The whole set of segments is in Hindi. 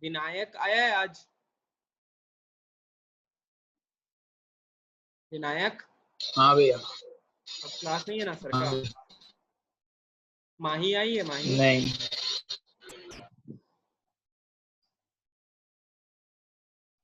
विनायक आया है आज? विनायक? हाँ भैया। अब क्लास नहीं है ना सर का? हाँ। माही आई है? माही? नहीं।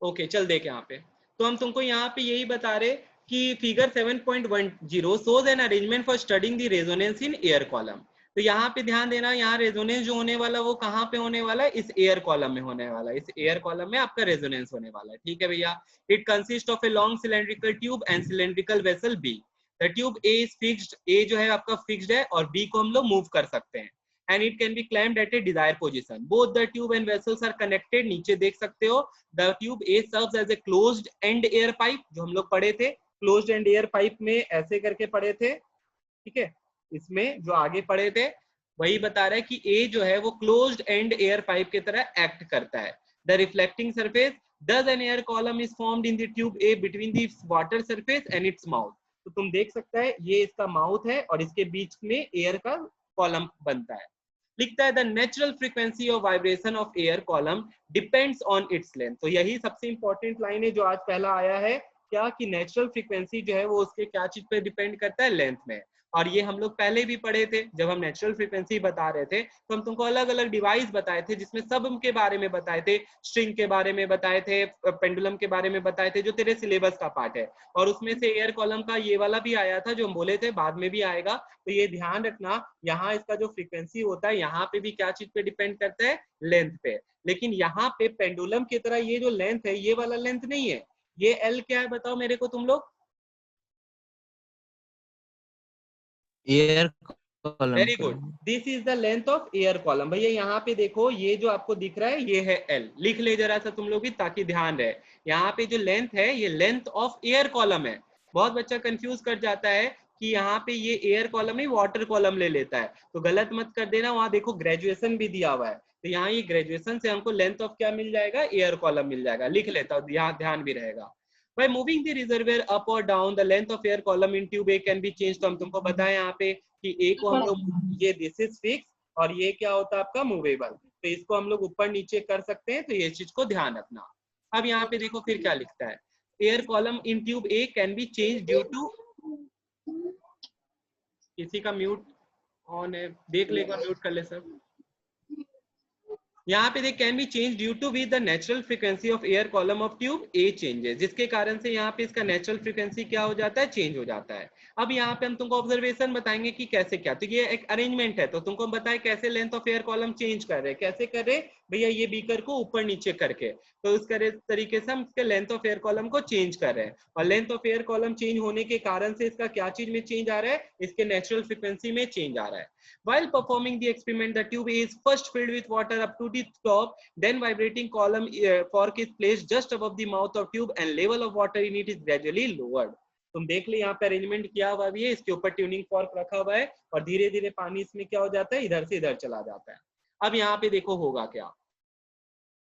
ओके चल देख यहाँ पे। तो हम तुमको यहाँ पे यही बता रहे कि figure 7.10 shows an arrangement for studying the resonance in air column. तो यहाँ पे ध्यान देना, यहाँ रेजोनेंस जो होने वाला वो कहाँ पे होने वाला है? इस एयर कॉलम में होने वाला है। इस एयर कॉलम में आपका रेजोनेंस होने वाला है। ठीक है भैया। It consist of a long cylindrical tube and cylindrical vessel B. The tube A is fixed, A जो है आपका फिक्स्ड है और बी को हम लोग मूव कर सकते हैं। and it can be climbed at a desired position. Both the tube and vessels are connected. नीचे देख सकते हो the tube A serves as a closed end air pipe, जो हम लोग पढ़े थे closed end air pipe में ऐसे करके पढ़े थे। ठीक है, इसमें जो आगे पढ़े थे वही बता रहा है कि A जो है वो closed end air pipe की तरह एक्ट करता है। The reflecting surface, thus an air column is formed in the tube A between the water surface and its mouth. तो तुम देख सकता है ये इसका माउथ है और इसके बीच में एयर का कॉलम बनता है। लिखता है the natural frequency of vibration of air column depends on its length. तो यही सबसे इंपॉर्टेंट लाइन है जो आज पहला आया है, क्या कि नेचुरल फ्रीक्वेंसी जो है वो उसके क्या चीज पे डिपेंड करता है? लेंथ में। और ये हम लोग पहले भी पढ़े थे जब हम नेचुरल फ्रीक्वेंसी बता रहे थे, तो हम तुमको अलग अलग डिवाइस बताए थे जिसमें सब के बारे में बताए थे, स्ट्रिंग के बारे में बताए थे, पेंडुलम के बारे में बताए थे, जो तेरे सिलेबस का पार्ट है। और उसमें से एयर कॉलम का ये वाला भी आया था जो हम बोले थे, बाद में भी आएगा। तो ये ध्यान रखना, यहाँ इसका जो फ्रीक्वेंसी होता है यहाँ पे भी क्या चीज पे डिपेंड करता है? लेंथ पे। लेकिन यहाँ पे पेंडुलम की तरह ये जो लेंथ है ये वाला लेंथ नहीं है। ये एल क्या है बताओ मेरे को तुम लोग? एयर कॉलम वेरी का। Good, this is the length of air column. भैया यहाँ पे देखो ये जो आपको दिख रहा है ये है एल, लिख ले जरा सा तुम लोग भी ताकि ध्यान रहे। यहाँ पे जो लेंथ है ये लेंथ ऑफ एयर कॉलम है। बहुत बच्चा कंफ्यूज कर जाता है कि यहाँ पे ये एयर कॉलम नहीं वाटर कॉलम ले लेता है, तो गलत मत कर देना। वहां देखो ग्रेजुएशन भी दिया हुआ है, तो यहाँ ये ग्रेजुएशन से हमको लेंथ ऑफ क्या मिल जाएगा? एयर कॉलम मिल जाएगा। लिख लेता हूँ, यहाँ ध्यान भी रहेगा। By moving the reservoir up or down, the length of air column in tube A can be changed। तो हम तुमको बताएं यहाँ पे कि A को हम लोग, ये दिस इज फिक्स और ये क्या होता है आपका? मूवेबल। तो इसको हम लोग ऊपर नीचे कर सकते हैं, तो ये चीज को ध्यान रखना। अब यहाँ पे देखो फिर क्या लिखता है, air column in tube A can be change due to, किसी का म्यूट ऑन है देख ले, एक बार म्यूट कर ले सर। यहाँ पे they can be change due to with the natural frequency of air column of tube A changes, जिसके कारण से यहाँ पे इसका नेचुरल फ्रीक्वेंसी क्या हो जाता है? चेंज हो जाता है। अब यहाँ पे हम तुमको ऑब्जर्वेशन बताएंगे कि कैसे क्या। तो ये एक अरेंजमेंट है, तो तुमको बताए कैसे length of air column change कर रहे हैं। कैसे कर रहे भैया? ये बीकर को ऊपर नीचे करके, तो इस तरीके से हम इसके लेंथ ऑफ एयर कॉलम को चेंज कर रहे हैं। और length of air column change होने के कारण से इसका क्या चीज में चेंज आ रहा है? इसके नेचुरल फ्रीक्वेंसी में चेंज आ रहा है। While performing the experiment, the tube is first filled with water up to the top, then vibrating column fork is placed just above the mouth of tube and level of water in it is gradually lowered। तुम देख ले यहाँ पे अरेंजमेंट किया हुआ भी है, इसके ऊपर ट्यूनिंग फॉर्क रखा हुआ है और धीरे धीरे पानी इसमें क्या हो जाता है? इधर से इधर चला जाता है। अब यहाँ पे देखो होगा क्या।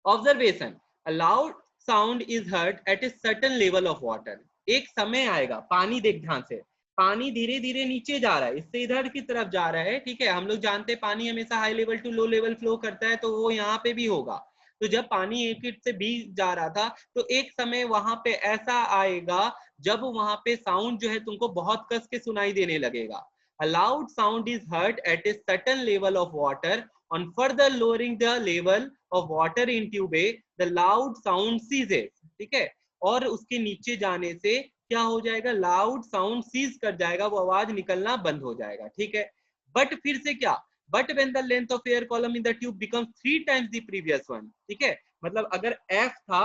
Observation, a loud sound is heard at a certain level of water. एक समय आएगा, पानी देख ध्यान से, पानी धीरे धीरे नीचे जा रहा है, इससे इधर की तरफ जा रहा है। ठीक है, हम लोग जानते हैं पानी हमेशा high level to low level flow करता है, तो वो यहाँ पे भी होगा। तो जब पानी एक से बी जा रहा था, तो एक समय वहां पे ऐसा आएगा जब वहां पे साउंड जो है तुमको बहुत कस के सुनाई देने लगेगा। A loud sound is heard at a certain level of water. On further lowering the level of water in tube A, the loud sound ceases। ठीक है, और उसके नीचे जाने से क्या हो जाएगा? लाउड साउंड सीज कर जाएगा, वो आवाज निकलना बंद हो जाएगा। ठीक है, बट फिर से क्या? But when the length of air column in the tube becomes 3 times the previous one. ठीक है, मतलब अगर एफ था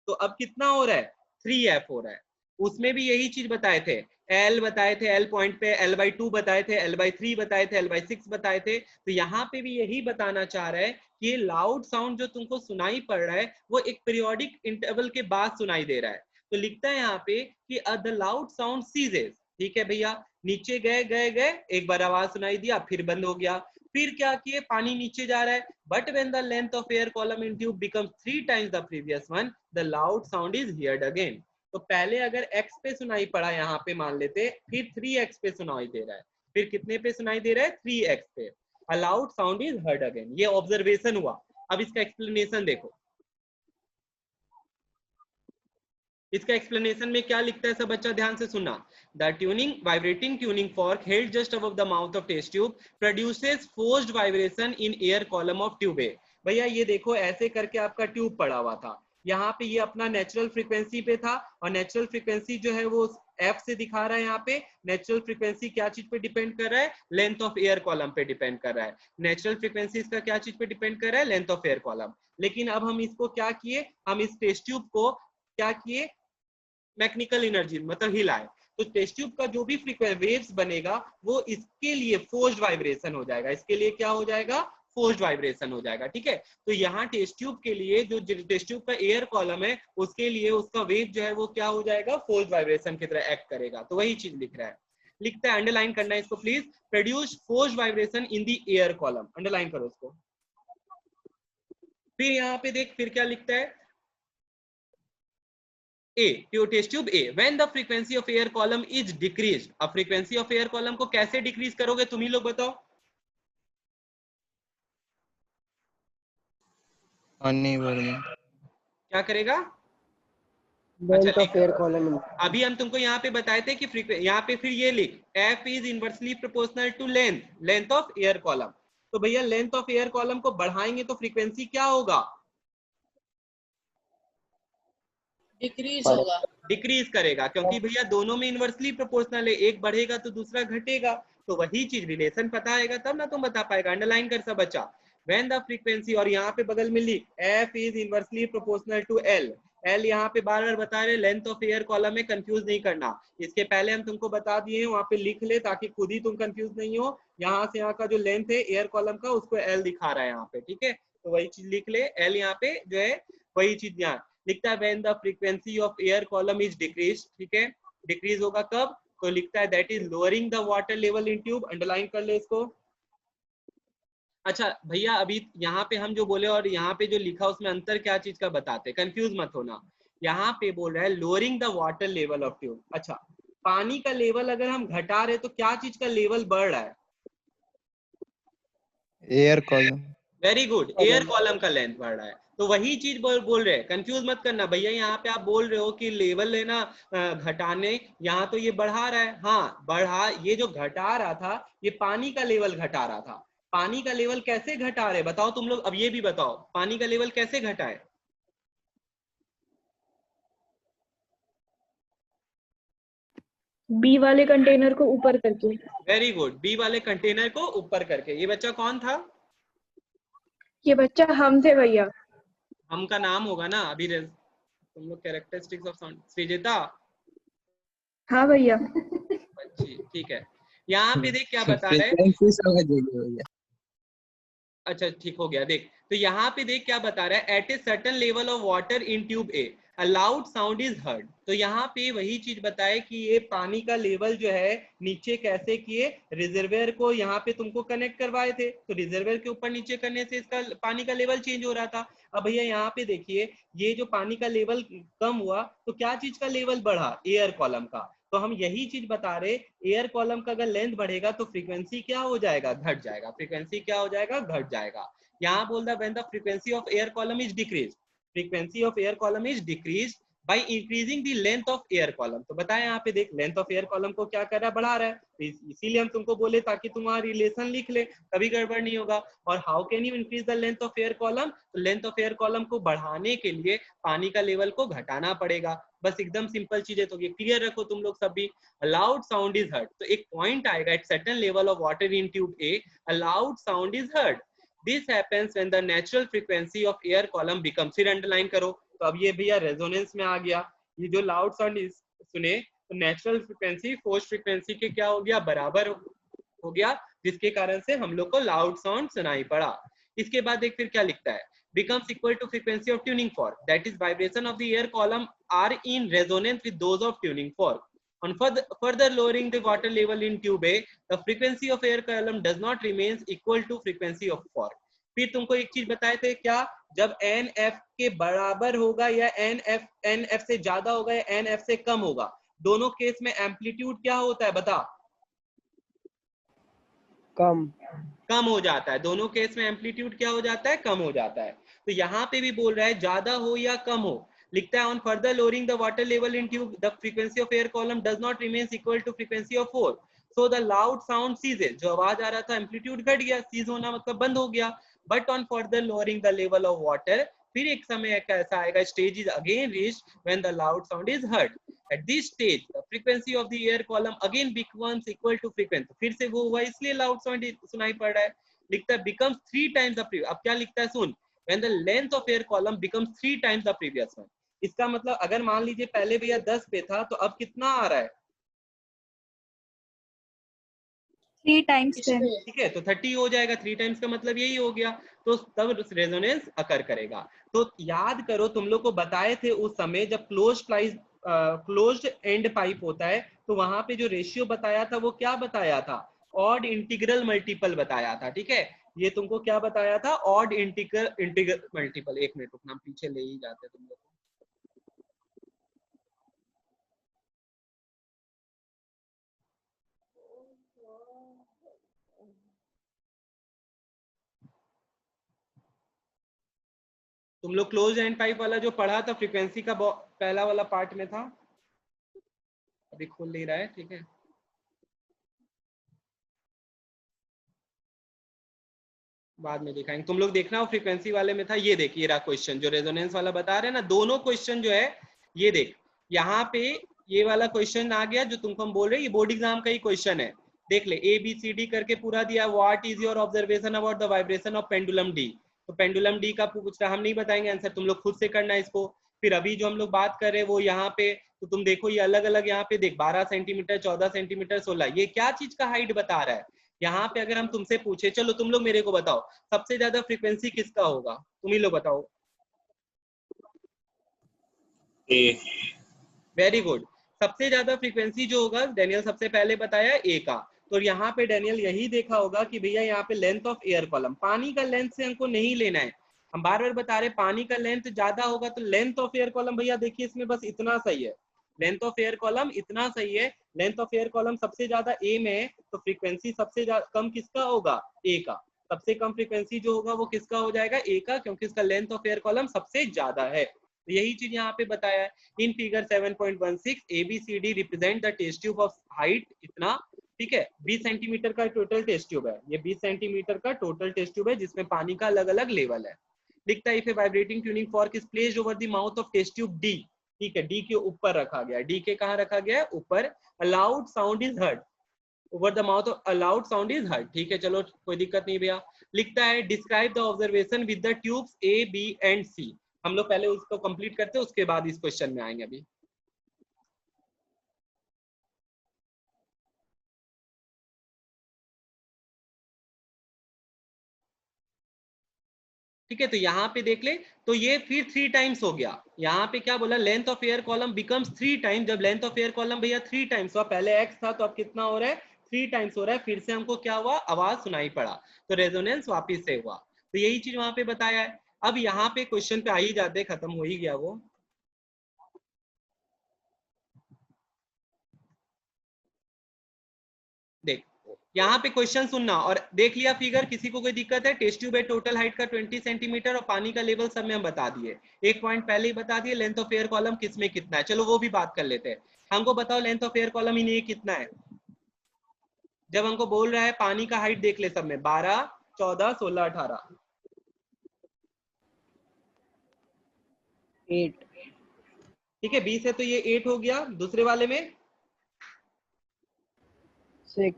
तो अब कितना हो रहा है? 3f हो रहा है। उसमें भी यही चीज बताए थे, एल बताए थे, एल पॉइंट पे L/2 बताए थे, L/3 बताए थे, L/6 बताए थे। तो यहाँ पे भी यही बताना चाह रहा है कि ये लाउड साउंड जो तुमको सुनाई पड़ रहा है वो एक पीरियोडिक इंटरवल के बाद सुनाई दे रहा है। तो लिखता है यहाँ पे कि द लाउड साउंड सीजेस। ठीक है भैया, नीचे गए गए गए, एक बार आवाज सुनाई दिया फिर बंद हो गया। फिर क्या किए? पानी नीचे जा रहा है, but when the length of air column in tube becomes 3 times the previous one, the loud sound is heard again. तो पहले अगर x पे सुनाई पड़ा यहाँ पे मान लेते, फिर 3x पे सुनाई दे रहा है, फिर कितने पे सुनाई दे रहा है? 3x पे। अ loud sound is heard again. ये ऑब्जर्वेशन हुआ। अब इसका एक्सप्लेनेशन देखो, इसका एक्सप्लेनेशन में क्या लिखता है सब बच्चा ध्यान से सुनना। The tuning vibrating tuning fork held just above the mouth of test tube produces forced vibration in air column of tube A. भैया ये देखो ऐसे करके आपका ट्यूब पड़ा हुआ था, यहाँ पे ये अपना नेचुरल फ्रीक्वेंसी पे था और नेचुरल फ्रीक्वेंसी जो है वो एफ से दिखा रहा है। यहाँ पे नेचुरल फ्रीक्वेंसी क्या चीज पे डिपेंड कर रहा है, लेंथ ऑफ एयर कॉलम पे डिपेंड कर रहा है। नेचुरल फ्रीक्वेंसी इसका क्या चीज पे डिपेंड कर रहा है, लेंथ ऑफ एयर कॉलम। लेकिन अब हम इसको क्या किए, हम इस टेस्ट ट्यूब को क्या किए, मैकेनिकल एनर्जी मतलब हिलाए, तो टेस्ट ट्यूब का जो भी फ्रीक्वेंसी वेव्स बनेगा वो इसके लिए फोर्स्ड वाइब्रेशन हो जाएगा, इसके लिए क्या हो जाएगा, फोर्स्ड वाइब्रेशन हो जाएगा। ठीक है, तो यहाँ टेस्ट ट्यूब के लिए जो टेस्ट ट्यूब का एयर कॉलम है उसके लिए उसका वेव जो है वो क्या हो जाएगा, फोर्स्ड वाइब्रेशन की तरह एक्ट करेगा। तो वही चीज लिख रहा है, लिखता है, अंडरलाइन करना है इसको please, produce forced vibration in the air column, underline करो उसको। फिर यहाँ पे देख फिर क्या लिखता है, A, test tube A, when the frequency of air column is decreased। अब frequency of air column को कैसे डिक्रीज करोगे तुम ही लोग बताओ, क्या करेगा। अच्छा लिख, अभी हम तुमको यहाँ पे बताए थे कि यहाँ पे फिर ये लिख, F is inversely proportional to length of air column। तो भैया लेंथ ऑफ एयर कॉलम को बढ़ाएंगे तो फ्रीक्वेंसी क्या होगा, डिक्रीज होगा, डिक्रीज करेगा, क्योंकि भैया दोनों में इनवर्सली प्रोपोर्शनल है, एक बढ़ेगा तो दूसरा घटेगा। तो वही चीज रिलेशन पता आएगा तब ना तुम बता पाएगा, अंडरलाइन कर सब बच्चा। व्हेन द फ्रीक्वेंसी, और यहाँ पे बगल में लिख F is inversely proportional to L. L यहाँ पे बार बार बता रहे, लेंथ ऑफ एयर कॉलम में कंफ्यूज नहीं करना, इसके पहले हम तुमको बता दिए हैं, वहाँ पे लिख ले ताकि खुद ही तुम कंफ्यूज नहीं हो। यहाँ से यहाँ का जो लेंथ है एयर कॉलम का उसको एल दिखा रहा है यहाँ पे, ठीक है, तो वही चीज लिख ले, एल यहाँ पे जो है वही चीज यहाँ लिखता है, when the frequency of air column is decrease. ठीक है, डिक्रीज होगा कब, तो लिखता है that is lowering the water level in tube, underline कर ले इसको। अच्छा भैया अभी यहाँ पे हम जो बोले और यहाँ पे जो लिखा उसमें अंतर क्या चीज का बताते, कंफ्यूज मत होना। यहाँ पे बोल रहा है lowering the water level of tube. अच्छा, पानी का लेवल अगर हम घटा रहे तो क्या चीज का लेवल बढ़ रहा है, air column. Very good, air column का लेंथ बढ़ रहा है। तो वही चीज बोल रहे हैं, कंफ्यूज मत करना भैया। यहाँ पे आप बोल रहे हो कि लेवल है ना घटाने, यहाँ तो ये बढ़ा रहा है, हाँ बढ़ा, ये जो घटा रहा था ये पानी का लेवल घटा रहा था। पानी का लेवल कैसे घटा रहे बताओ तुम लोग, अब ये भी बताओ पानी का लेवल कैसे घटाए, बी वाले कंटेनर को ऊपर करके। वेरी गुड, बी वाले कंटेनर को ऊपर करके। ये बच्चा कौन था, ये बच्चा हम थे भैया। हम का नाम होगा ना अभी, तुम लोग कैरेक्टरिस्टिक्स ऑफ साउंड, श्रीजेता। हाँ भैया। ठीक है, यहाँ पे देख क्या बता रहे हैं, अच्छा ठीक हो गया, देख तो यहाँ पे देख क्या बता रहा है, at a certain level of water in tube A a loud sound is heard. तो यहाँ पे वही चीज बताए कि ये पानी का लेवल जो है नीचे कैसे किए, रिजर्वेयर को यहाँ पे तुमको कनेक्ट करवाए थे, तो रिजर्वेयर के ऊपर नीचे करने से इसका पानी का लेवल चेंज हो रहा था। अब भैया यहाँ पे देखिए, ये जो पानी का लेवल कम हुआ तो क्या चीज का लेवल बढ़ा, एयर कॉलम का। तो हम यही चीज बता रहे, एयर कॉलम का अगर लेंथ बढ़ेगा तो फ्रीक्वेंसी क्या हो जाएगा, घट जाएगा, फ्रीक्वेंसी क्या हो जाएगा, घट जाएगा। यहाँ बोल रहा when the frequency of air column is decrease, frequency of air column is decrease by increasing the length of air column. तो बताया यहाँ पे देख, लेंथ ऑफ एयर कॉलम को क्या कर रहा है, बढ़ा रहा है, तो इसीलिए हम तुमको बोले ताकि तुम्हारा रिलेशन लिख ले, कभी गड़बड़ नहीं होगा। और how can you increase the length of air column, तो लेंथ ऑफ एयर कॉलम को बढ़ाने के लिए पानी का लेवल को घटाना पड़ेगा, बस एकदम सिंपल चीज है। तो ये क्लियर रखो तुम लोग सभी, लाउड साउंड इज हर्ड, तो एक पॉइंट आएगा at certain level of water in tube A a loud sound is heard. This happens when the natural frequency of air column becomes, फिर अंडरलाइन करो, तो अब ये भैया रेजोनेंस में आ गया, ये जो लाउड साउंड सुने तो नेचुरल फ्रीक्वेंसी फोर्स फ्रीक्वेंसी के क्या हो गया, बराबर हो गया, जिसके कारण से हम लोग को लाउड साउंड सुनाई पड़ा। इसके बाद देख फिर क्या लिखता है, becomes equal to frequency of tuning fork, that is vibration of the air column are in resonance with those of tuning fork. On further lowering the water level in tube A, the frequency of air column does not remains equal to frequency of fork. फिर तुमको एक चीज बताए थे क्या, जब NF के बराबर होगा या NF से ज्यादा होगा या NF से कम होगा, दोनों केस में एम्पलीट्यूड क्या होता है बता, कम हो जाता है, दोनों केस में एम्पलीट्यूड क्या हो जाता है, कम हो जाता है। तो यहाँ पे भी बोल रहा है ज्यादा हो या कम हो, लिखता है on further lowering the water level in tube the frequency of air column does not remains equal to frequency of 4, so the loud sound ceases, जो आवाज आ रहा था एम्पलीट्यूड घट गया, सीज होना मतलब बंद हो गया, but on further lowering the level of water, फिर एक समय कैसा आएगा, stage is again reached when the loud sound is heard, at this stage the frequency of the air column again becomes equal to frequency, फिर से वो हुआ इसलिए लाउड साउंड सुनाई पड़ रहा है, लिखता है becomes 3 times the previous, अब क्या लिखता है सुन, when the length of air column becomes 3 times the previous one, इसका मतलब अगर मान लीजिए पहले भैया 10 पे था तो अब कितना आ रहा है, 3 times 10। ठीक है, तो 30 हो जाएगा, 3 टाइम्स का मतलब यही हो गया, तो तब रेजोनेंस अकर करेगा। तो याद करो तुम लोग को बताए थे उस समय जब क्लोज्ड एंड पाइप होता है तो वहां पे जो रेशियो बताया था वो क्या बताया था, ऑड इंटीग्रल मल्टीपल बताया था, ठीक है, ये तुमको क्या बताया था, ऑड इंटीग्रल मल्टीपल। एक मिनट रुकना, पीछे ले ही जाते तुम लोग, तुम लोग क्लोज एंड पाइप वाला जो पढ़ा था फ्रीक्वेंसी का पहला वाला पार्ट में था, अभी खोल नहीं रहा है, ठीक है, बाद में दिखाएंगे, तुम लोग देखना वो फ्रीक्वेंसी वाले में था, ये देखिए रहा क्वेश्चन जो रेजोनेंस वाला बता रहे हैं ना, दोनों क्वेश्चन जो है ये देख, यहाँ पे ये वाला क्वेश्चन आ गया जो तुमको हम बोल रहे हैं, ये बोर्ड एग्जाम का ही क्वेश्चन है, देख ले ABCD करके पूरा दिया, what is your observation about the vibration of pendulum D, तो पेंडुलम डी का पूछ रहा, हम नहीं बताएंगे आंसर, तुम लोग खुद से करना है इसको। फिर अभी जो हम लोग बात कर रहे हैं वो यहाँ पे, तो तुम देखो ये अलग अलग यहाँ पे देख 12 सेंटीमीटर 14 सेंटीमीटर 16, ये क्या चीज का हाइट बता रहा है, यहाँ पे अगर हम तुमसे पूछे, चलो तुम लोग मेरे को बताओ सबसे ज्यादा फ्रीक्वेंसी किसका होगा, तुम ही लोग बताओ। ए। वेरी गुड, सबसे ज्यादा फ्रीक्वेंसी जो होगा डेनियल सबसे पहले बताया ए का, तो यहाँ पे डेनियल यही देखा होगा कि भैया यहाँ पे लेंथ ऑफ एयर कॉलम, पानी का लेंथ से हमको नहीं लेना है, हम बार बार बता रहे पानी का लेंथ ज्यादा होगा तो लेंथ ऑफ एयर कॉलम भैया देखिए इसमें बस इतना सही है, लेंथ ऑफ एयर कॉलम इतना सही है, लेंथ ऑफ एयर कॉलम सबसे ज्यादा ए में है, तो फ्रीक्वेंसी सबसे कम किसका होगा, ए का, सबसे कम फ्रीक्वेंसी जो होगा वो किसका हो जाएगा, ए का, क्योंकि इसका लेंथ ऑफ एयर कॉलम सबसे ज्यादा है, तो यही चीज यहाँ पे बताया है। In figure 7.16 ABCD represent the test tube of height इतना, ठीक है, 20 सेंटीमीटर का टोटल टेस्ट ट्यूब है, ये 20 सेंटीमीटर का टोटल टेस्ट ट्यूब है जिसमें पानी का अलग अलग लेवल है। लिखता है if a vibrating tuning fork is placed over the mouth of test tube D, ठीक है, डी के ऊपर रखा गया, डी के कहाँ रखा गया है, ऊपर, अ loud sound is heard over the mouth of, a loud sound is heard, ठीक है, चलो कोई दिक्कत नहीं भैया। लिखता है describe the observation with the tubes A, B and C, हम लोग पहले उसको कंप्लीट करते हैं उसके बाद इस क्वेश्चन में आएंगे अभी। ठीक है, तो यहाँ पे देख ले, तो ये फिर 3 टाइम्स हो गया, यहाँ पे क्या बोला, length of air column becomes 3 times, जब लेंथ ऑफ एयर कॉलम भैया 3 टाइम्स हुआ, पहले x था तो अब कितना हो रहा है, 3 टाइम्स हो रहा है, फिर से हमको क्या हुआ, आवाज सुनाई पड़ा, तो रेजोनेंस वापिस से हुआ, तो यही चीज वहां पे बताया है। अब यहाँ पे क्वेश्चन पे आ ही जाते, खत्म हो ही गया वो, देख यहाँ पे क्वेश्चन सुनना और देख लिया फिगर, किसी को कोई दिक्कत है, टेस्ट ट्यूब है टोटल हाइट का 20 सेंटीमीटर और पानी का लेवल सब में हम बता दिए, एक पॉइंट पहले ही बता दिए, लेंथ ऑफ एयर कॉलम किसमें कितना है, चलो वो भी बात कर लेते हैं, हमको बताओ लेंथ ऑफ एयर कॉलम इन ये कितना है, जब हमको बोल रहा है पानी का हाइट देख ले सब में, 12 14 16 18, 8 ठीक है, 20 है तो ये 8 हो गया, दूसरे वाले में 6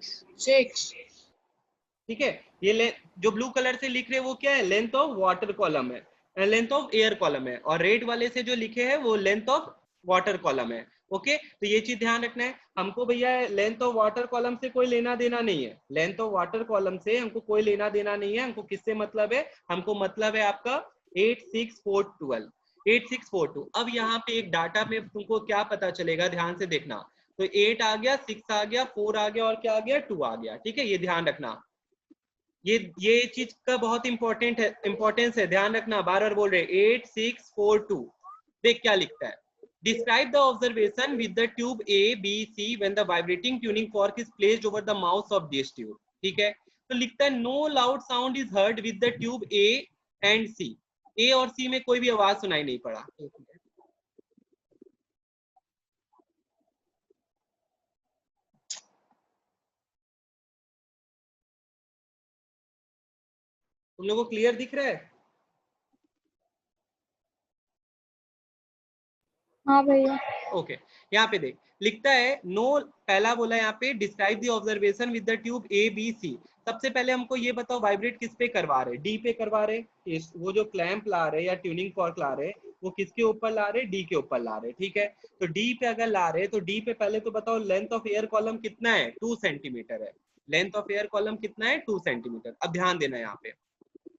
ठीक है, ये जो ब्लू कलर से लिख रहे हैं वो क्या है, लेंथ ऑफ वाटर कॉलम है, लेंथ ऑफ एयर कॉलम है, और रेड वाले से जो लिखे हैं वो लेंथ ऑफ वाटर कॉलम है। ओके, तो ये चीज ध्यान रखना है हमको भैया, लेंथ ऑफ वाटर कॉलम से कोई लेना देना नहीं है, लेंथ ऑफ वाटर कॉलम से हमको कोई लेना देना नहीं है, हमको किससे मतलब है, हमको मतलब है आपका 86412, 8642। अब यहाँ पे एक डाटा में तुमको क्या पता चलेगा, ध्यान से देखना, तो 8 आ गया, 6 आ गया, 4 आ गया और क्या आ गया, 2 आ गया, ठीक है, ये ध्यान रखना, ये चीज का बहुत इंपॉर्टेंट है, इंपॉर्टेंस है, ध्यान रखना, बार बार बोल रहे 8642, देख क्या लिखता है, describe the observation with the tube A, B, C when the vibrating tuning fork is placed over the mouth of this tube, ठीक है, तो लिखता है no loud sound is heard with the tube A and C, A और C में कोई भी आवाज सुनाई नहीं पड़ा, तुम लोगों को क्लियर दिख रहा है? हाँ भैया। ओके यहाँ पे देख लिखता है नो, पहला बोला यहाँ पे describe the observation with the tube A B C. सबसे पहले हमको ये बताओ वाइब्रेट किस पे करवा रहे, डी पे करवा रहे, वो जो क्लैंप ला रहे या ट्यूनिंग फॉर्क ला रहे वो किसके ऊपर ला रहे, डी के ऊपर ला रहे, ठीक है। तो डी पे अगर ला रहे तो डी पे पहले तो बताओ लेंथ ऑफ एयर कॉलम कितना है, 2 सेंटीमीटर है। लेंथ ऑफ एयर कॉलम कितना है, 2 सेंटीमीटर। अब ध्यान देना यहाँ पे,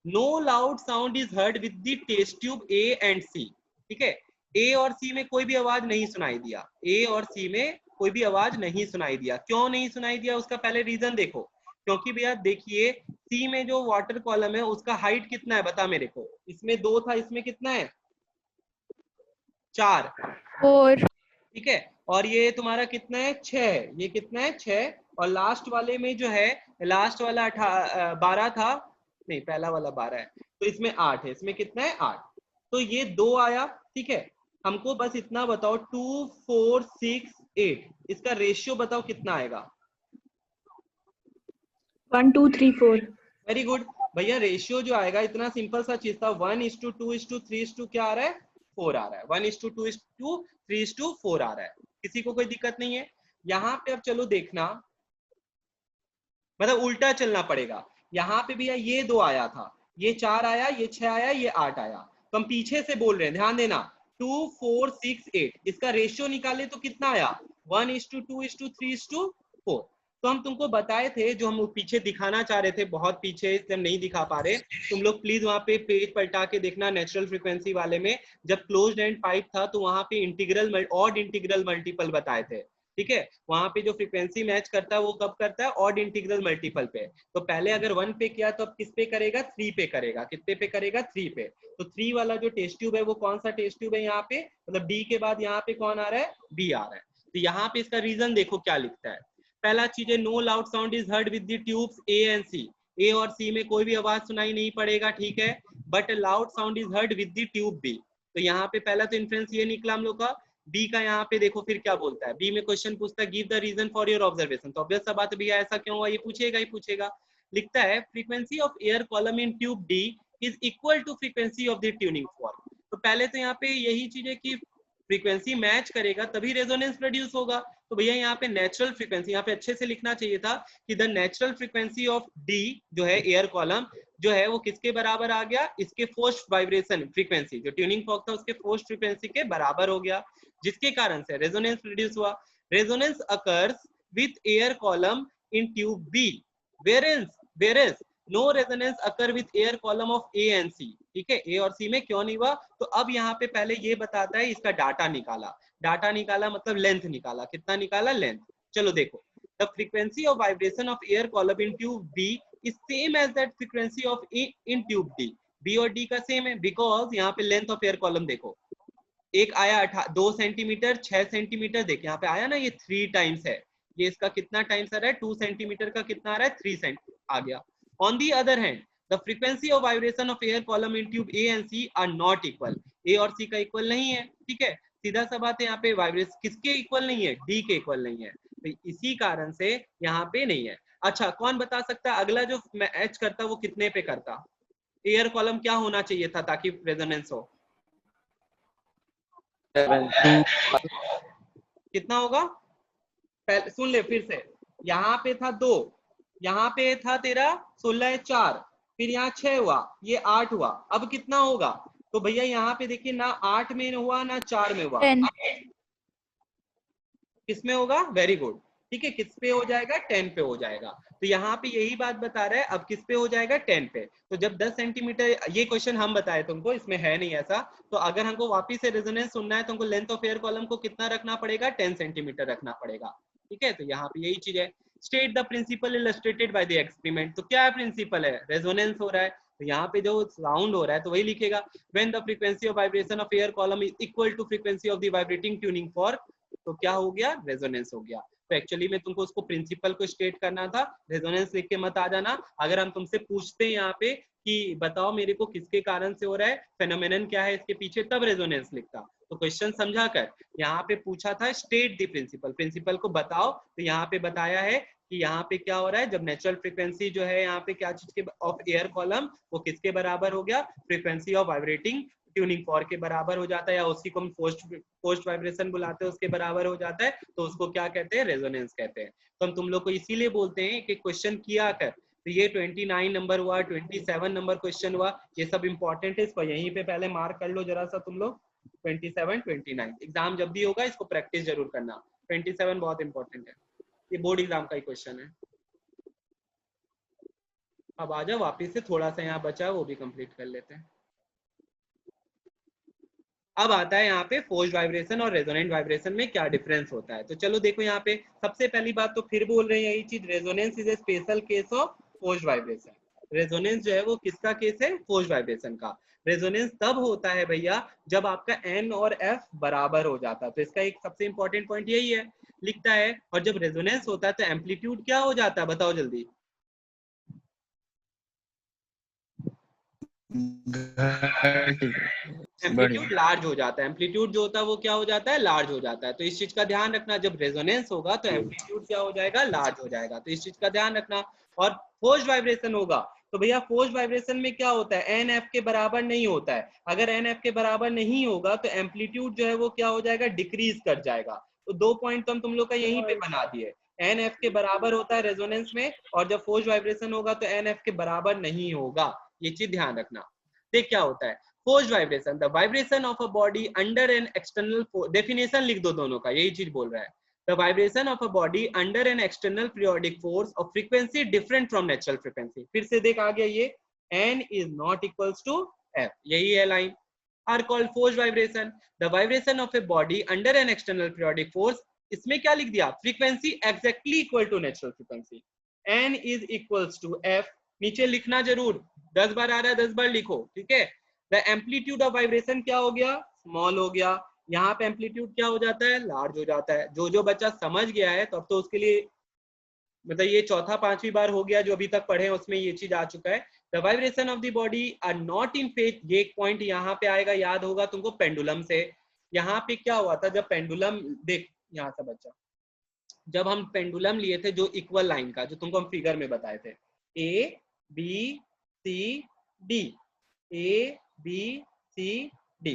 no loud sound is heard with the test tube A and C, ठीक है। ए और सी में कोई भी आवाज नहीं सुनाई दिया, ए और सी में कोई भी आवाज नहीं सुनाई दिया। क्यों नहीं सुनाई दिया, उसका पहले रीजन देखो। क्योंकि भैया देखिए सी में जो वाटर कॉलम है उसका हाइट कितना है बता मेरे को, इसमें 2 था, इसमें कितना है 4, 4, ठीक है। और ये तुम्हारा कितना है 6 है, ये कितना है 6। और लास्ट वाले में जो है, लास्ट वाला 12 था, नहीं पहला वाला 12 है, तो इसमें 8 है, इसमें कितना है 8। तो ये 2 आया, ठीक है। हमको बस इतना बताओ 2 4 6 8, इसका रेशियो बताओ कितना आएगा। 1 2 3 4। वेरी गुड भैया, रेशियो जो आएगा इतना सिंपल सा चीज था, 1:2:3:4 क्या आ रहा है, 4 आ रहा है। 1:2:3:4 आ रहा है, किसी को कोई दिक्कत नहीं है यहाँ पे। अब चलो देखना, मतलब उल्टा चलना पड़ेगा। यहाँ पे भैया ये 2 आया था, ये 4 आया, ये 6 आया, ये 8 आया। तो हम पीछे से बोल रहे हैं, ध्यान देना, 2 4 6 8, इसका रेशियो निकाले तो कितना आया 1:2:3:4। तो हम तुमको बताए थे, जो हम पीछे दिखाना चाह रहे थे, बहुत पीछे इसलिए हम नहीं दिखा पा रहे, तुम लोग प्लीज वहां पे पेज पलटा के देखना। नेचुरल फ्रीक्वेंसी वाले में जब क्लोज्ड एंड पाइप था तो वहां पे इंटीग्रल ऑड इंटीग्रल मल्टीपल बताए थे, ठीक है। वहां पे जो फ्रीक्वेंसी मैच करता है वो कब करता है, ऑड इंटीग्रल मल्टीपल पे। तो पहले अगर 1 पे किया तो अब किस पे करेगा, 3 पे करेगा। कितने पे करेगा, 3 पे। तो 3 वाला जो टेस्ट ट्यूब है वो कौन सा टेस्ट ट्यूब है यहाँ पे, मतलब डी के बाद यहाँ पे कौन आ रहा है, बी आ रहा है। तो यहाँ पे इसका रीजन देखो क्या लिखता है। पहला चीज है no loud sound is heard with the tubes A and C. A और सी में कोई भी आवाज सुनाई नहीं पड़ेगा, ठीक है। But loud sound is heard with the tube B. तो यहाँ पे पहला तो इन्फ्रेंस ये निकला हम लोग का। बी का यहाँ पे देखो फिर क्या बोलता है, बी में क्वेश्चन पूछता है give the reason for your observation. तो ऑब्वियस सा बात है भैया ऐसा क्यों हुआ, ये पूछेगा ही पूछेगा। लिखता है frequency of air column in tube D is equal to frequency of the tuning fork. तो पहले तो यहाँ पे यही चीज है कि फ्रीक्वेंसी मैच करेगा तभी रेजोनेंस प्रोड्यूस होगा। तो भैया यहाँ पे नेचुरल फ्रीक्वेंसी, यहाँ पे अच्छे से लिखना चाहिए था कि the natural frequency of D जो है एयर कॉलम जो है वो किसके बराबर आ गया, इसके फोर्स्ड वाइब्रेशन फ्रीक्वेंसी, जो ट्यूनिंग फॉर्क था उसके फोर्स्ड फ्रीक्वेंसी के बराबर हो गया, जिसके कारण से रेजोनेंस प्रोड्यूस हुआ। Resonance occurs with air column in tube B, whereas no resonance occur with air column of A and C, ठीक है। A और C में क्यों नहीं हुआ, तो अब यहाँ पे पहले ये बताता है, इसका डाटा निकाला। डाटा निकाला मतलब लेंथ निकाला, कितना निकाला, लेंथ। चलो देखो, the frequency of vibration of air column in tube B is same as that frequency of A in tube D। B और D का सेम है, बिकॉज यहाँ पे लेंथ ऑफ एयर कॉलम देखो, एक आया 2 सेंटीमीटर, 6 सेंटीमीटर, देख यहाँ पे आया ना, ये 3 टाइम्स है। ये इसका कितना टाइम्स आ रहा है, 2 सेंटीमीटर का कितना आ रहा है, 3 सेंट आ गया। On the other hand the frequency of vibration of air column in tube A and C are not equal. A और सी का इक्वल नहीं है, ठीक है। सीधा सा बात है, यहाँ पे वाइब्रेशन किसके इक्वल नहीं है, डी के इक्वल नहीं है। तो इसी कारण से यहाँ पे नहीं है। अच्छा कौन बता सकता है अगला जो मैच करता वो कितने पे करता, एयर कॉलम क्या होना चाहिए था ताकि रेजोनेंस हो, 7 2 कितना होगा, पहले सुन ले फिर से। यहाँ पे था 2, यहाँ पे था तेरा 16 4, फिर यहाँ 6 हुआ, ये 8 हुआ, अब कितना होगा। तो भैया यहाँ पे देखिए ना 8 में हुआ ना 4 में हुआ, 10। किस में होगा, वेरी गुड, ठीक है। किस पे हो जाएगा, 10 पे हो जाएगा। तो यहाँ पे यही बात बता रहा है, अब किस पे हो जाएगा, 10 पे। तो जब 10 सेंटीमीटर, ये क्वेश्चन हम बताए तुमको, इसमें है नहीं ऐसा। तो अगर हमको वापिस से रेजोनेंस सुनना है तो हमको लेंथ ऑफ एयर कॉलम को कितना रखना पड़ेगा, 10 सेंटीमीटर रखना पड़ेगा, ठीक है। तो यहाँ पे यही चीज है। State the principle illustrated by the experiment. तो क्या प्रिंसिपल है, रेजोनेंस हो रहा है, तो यहाँ पे जो साउंड हो रहा है तो वही लिखेगा when the frequency of vibration of air column is equal to frequency of the vibrating tuning fork. तो क्या हो गया, रेजोनेंस हो गया। तो एक्चुअली में तुमको उसको प्रिंसिपल को स्टेट करना था, रेजोनेंस लिख के मत आ जाना। अगर हम तुमसे पूछते हैं यहाँ पे कि बताओ मेरे को किसके कारण से हो रहा है, फेनोमेनन क्या है इसके पीछे, तब रेजोनेंस लिखता। तो क्वेश्चन समझा कर, यहाँ पे पूछा था स्टेट द प्रिंसिपल, प्रिंसिपल को बताओ, तो यहाँ पे बताया है कि यहाँ पे क्या हो रहा है, जब नेचुरल फ्रीक्वेंसी जो है यहाँ पे क्या चीज के ऑफ एयर कॉलम वो किसके बराबर हो गया, frequency of vibrating tuning fork के बराबर हो जाता है, या उसकी को हम पोस्ट वाइब्रेशन बुलाते हैं, उसके बराबर हो जाता है, तो उसको क्या कहते हैं, रेजोनेंस कहते हैं। तो हम तुम लोग को इसीलिए बोलते हैं कि क्वेश्चन किया कर। तो ये 29 नंबर हुआ, 27 नंबर क्वेश्चन हुआ, ये सब इंपॉर्टेंट है, इसको यहीं पे पहले मार्क कर लो जरा सा तुम लोग। 27, 29 एग्जाम जब भी होगा इसको प्रैक्टिस जरूर करना। 27 बहुत इंपॉर्टेंट है, ये बोर्ड एग्जाम का ही क्वेश्चन है। अब आ जाओ वापिस से, थोड़ा सा यहाँ बचा है वो भी कंप्लीट कर लेते हैं। अब आता है यहाँ पे फोर्स्ड वाइब्रेशन और रेजोनेंट वाइब्रेशन में क्या डिफरेंस होता है। तो चलो देखो यहाँ पे सबसे पहली बात तो फिर बोल रहे हैं यही चीज, resonance is a special case of forced vibration. Resonance जो है वो किसका केस है, फोर्स्ड वाइब्रेशन का। रेजोनेंस तब होता है भैया जब आपका एन और एफ बराबर हो जाता है। तो इसका एक सबसे इंपॉर्टेंट पॉइंट यही है, लिखता है। और जब रेजोनेंस होता है तो एम्पलीट्यूड क्या हो जाता है, बताओ जल्दी। एम्पलीट्यूड लार्ज हो जाता है। एम्पलीट्यूड जो होता है वो क्या हो जाता है, लार्ज हो जाता है। तो इस चीज का ध्यान रखना, जब रेजोनेंस होगा तो एम्पलीट्यूड क्या हो जाएगा, लार्ज हो जाएगा। तो इस चीज का ध्यान रखना। और फोर्स्ड वाइब्रेशन होगा तो भैया फोर्स्ड वाइब्रेशन में क्या होता है, एन एफ के बराबर नहीं होता है। अगर एन एफ के बराबर नहीं होगा तो एम्पलीट्यूड जो है वो क्या हो जाएगा, डिक्रीज कर जाएगा। तो 2 पॉइंट तो हम तुम लोग का यहीं पे बना दिए। एन एफ के बराबर होता है रेजोनेंस में, और जब फोर्स्ड वाइब्रेशन होगा तो एन एफ के बराबर नहीं होगा। ये चीज ध्यान रखना। देख क्या होता है forced vibration, the vibration of a body under an external force। definition लिख दो दोनों का, यही चीज बोल रहा है। the vibration of a body under an external periodic force of frequency different from natural frequency। फिर से देख आ गया ये, n is not equals to f, यही है line, are called forced vibration। the vibration of a body under an external periodic force, इसमें क्या लिख दिया, frequency exactly equal to natural frequency, n is equals to f। नीचे लिखना जरूर, 10 बार आ रहा है 10 बार लिखो, ठीक है। द एम्पलीट्यूड ऑफ वाइब्रेशन क्या हो गया, स्मॉल हो गया। यहाँ पे एम्पलीट्यूड क्या हो जाता है, लार्ज हो जाता है। जो बच्चा समझ गया है तो अब तो उसके लिए मतलब ये चौथा 5वीं बार हो गया जो अभी तक पढ़े उसमें ये चीज आ चुका है। The vibration of the body are not in phase, ये एक पॉइंट यहाँ पे आएगा, याद होगा तुमको पेंडुलम से। यहाँ पे क्या हुआ था, जब पेंडुलम, देख यहाँ से बच्चा, जब हम पेंडुलम लिए थे जो इक्वल लाइन का, जो तुमको हम फिगर में बताए थे, A B C D, A B C D.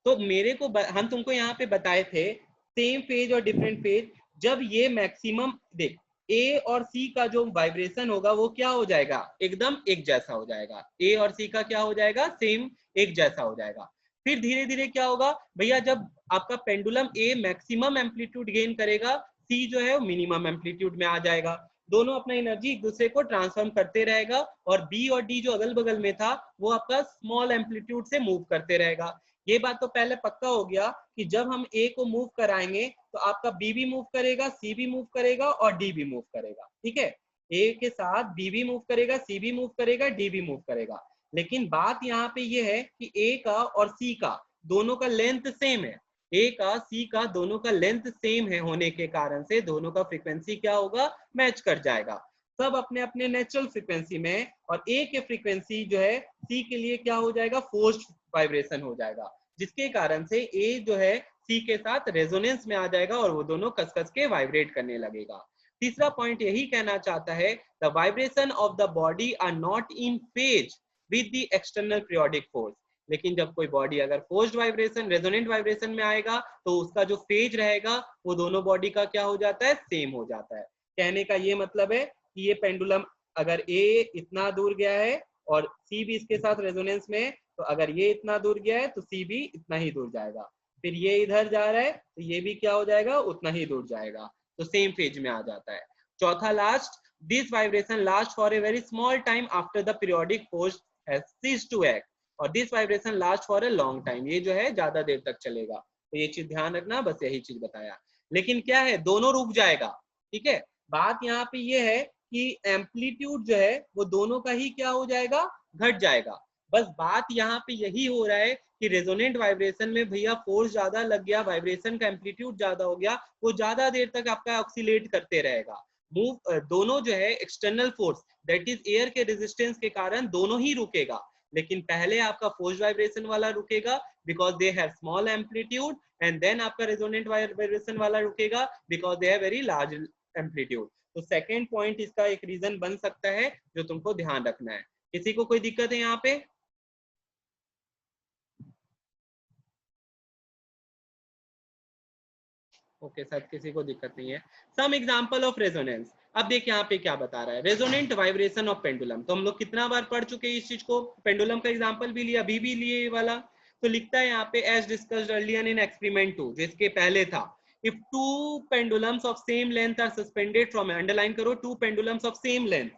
तो मेरे को हम तुमको यहाँ पे बताए थे सेम फेज और डिफरेंट फेज। जब ये मैक्सिमम देख, ए और सी का जो वाइब्रेशन होगा वो क्या हो जाएगा, एकदम एक जैसा हो जाएगा। ए और सी का क्या हो जाएगा, सेम एक जैसा हो जाएगा। फिर धीरे धीरे क्या होगा भैया, जब आपका पेंडुलम ए मैक्सिमम एम्पलीट्यूड गेन करेगा, सी जो है मिनिमम एम्पलीट्यूड में आ जाएगा। दोनों अपना एनर्जी एक दूसरे को ट्रांसफॉर्म करते रहेगा, और बी और डी जो अगल बगल में था वो आपका स्मॉल एम्पलीट्यूड से मूव करते रहेगा। ये बात तो पहले पक्का हो गया कि जब हम ए को मूव कराएंगे तो आपका बी भी मूव करेगा, सी भी मूव करेगा और डी भी मूव करेगा, ठीक है। ए के साथ बी भी मूव करेगा, सी भी मूव करेगा, डी भी मूव करेगा। लेकिन बात यहाँ पे ये है कि ए का और सी का दोनों का लेंथ सेम है। ए का सी का दोनों का लेंथ सेम है होने के कारण से दोनों का फ्रीक्वेंसी क्या होगा, मैच कर जाएगा। सब अपने अपने नेचुरल फ्रीक्वेंसी में, और ए के फ्रीक्वेंसी जो है सी के लिए क्या हो जाएगा, फोर्स्ड वाइब्रेशन हो जाएगा, जिसके कारण से ए जो है सी के साथ रेजोनेंस में आ जाएगा और वो दोनों कस कस के वाइब्रेट करने लगेगा। तीसरा पॉइंट यही कहना चाहता है, the vibration of the body are not in phase with the external periodic force. लेकिन जब कोई बॉडी अगर फोर्स्ड वाइब्रेशन, रेजोनेंट वाइब्रेशन में आएगा तो उसका जो फेज रहेगा वो दोनों बॉडी का क्या हो जाता है, सेम हो जाता है। कहने का ये मतलब है कि ये पेंडुलम अगर ए इतना दूर गया है और सी भी इसके साथ रेजोनेंस में है, तो अगर ये इतना दूर गया है तो सी भी इतना ही दूर जाएगा। फिर ये इधर जा रहा है तो ये भी क्या हो जाएगा, उतना ही दूर जाएगा, तो सेम फेज में आ जाता है। चौथा last, this vibration last for a very small time after the periodic force has ceased to act, और this vibration last for a long time, ये जो है ज्यादा देर तक चलेगा। तो ये चीज ध्यान रखना, बस यही चीज बताया। लेकिन क्या है, दोनों रुक जाएगा, ठीक है। बात यहाँ पे ये है कि एम्पलीट्यूड जो है वो दोनों का ही क्या हो जाएगा, घट जाएगा। बस बात यहाँ पे यही हो रहा है कि रेजोनेंट वाइब्रेशन में भैया फोर्स ज्यादा लग गया, वाइब्रेशन का एम्पलीट्यूड ज्यादा हो गया, वो ज्यादा देर तक आपका ऑक्सीलेट करते रहेगा। मूव दोनों जो है external force that is air के रेजिस्टेंस के कारण दोनों ही रुकेगा। लेकिन पहले आपका फोर्स वाइब्रेशन वाला रुकेगा because they have small amplitude, and then आपका रेजोनेंट वाइब्रेशन वाला रुकेगा because they have very large amplitude. तो सेकेंड पॉइंट इसका एक रीजन बन सकता है जो तुमको ध्यान रखना है। किसी को कोई दिक्कत है यहाँ पे? ओके शायद किसी को दिक्कत नहीं है। Some example of resonance. अब देख यहाँ पे क्या बता रहा है, रेजोनेंट वाइब्रेशन ऑफ पेंडुलम। तो हम लोग कितना बार पढ़ चुके हैं इस चीज को, पेंडुलम का एग्जांपल भी लिया, अभी भी लिए ये वाला। तो लिखता है यहाँ पे as discussed earlier in experiment 2, जिसके पहले था, if two pendulums of same length are suspended from, underline करो, two pendulums of same length,